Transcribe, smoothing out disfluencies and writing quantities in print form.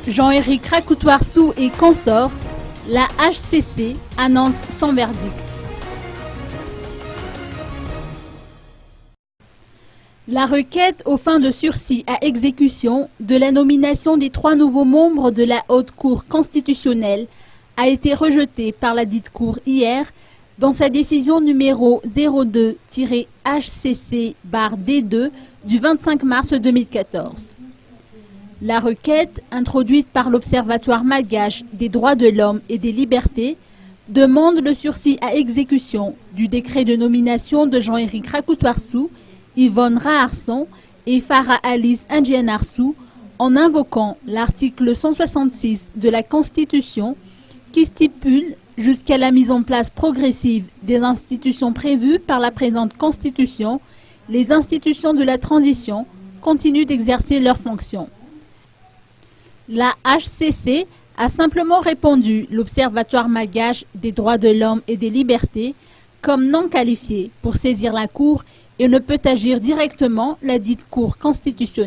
Jean-Éric Rakoutoirsou et consorts, la HCC annonce son verdict. La requête aux fins de sursis à exécution de la nomination des 3 nouveaux membres de la Haute Cour constitutionnelle a été rejetée par la dite Cour hier dans sa décision numéro 02-HCC-D2 du 25 mars 2014. La requête, introduite par l'Observatoire malgache des droits de l'homme et des libertés, demande le sursis à exécution du décret de nomination de Jean-Éric Rakoutoirsou, Yvonne Raharson et Farah Alice Ndjianarsou en invoquant l'article 166 de la Constitution qui stipule jusqu'à la mise en place progressive des institutions prévues par la présente Constitution, les institutions de la transition continuent d'exercer leurs fonctions. La HCC a simplement répondu l'Observatoire malgache des droits de l'homme et des libertés comme non qualifié pour saisir la Cour et ne peut agir directement la dite Cour constitutionnelle.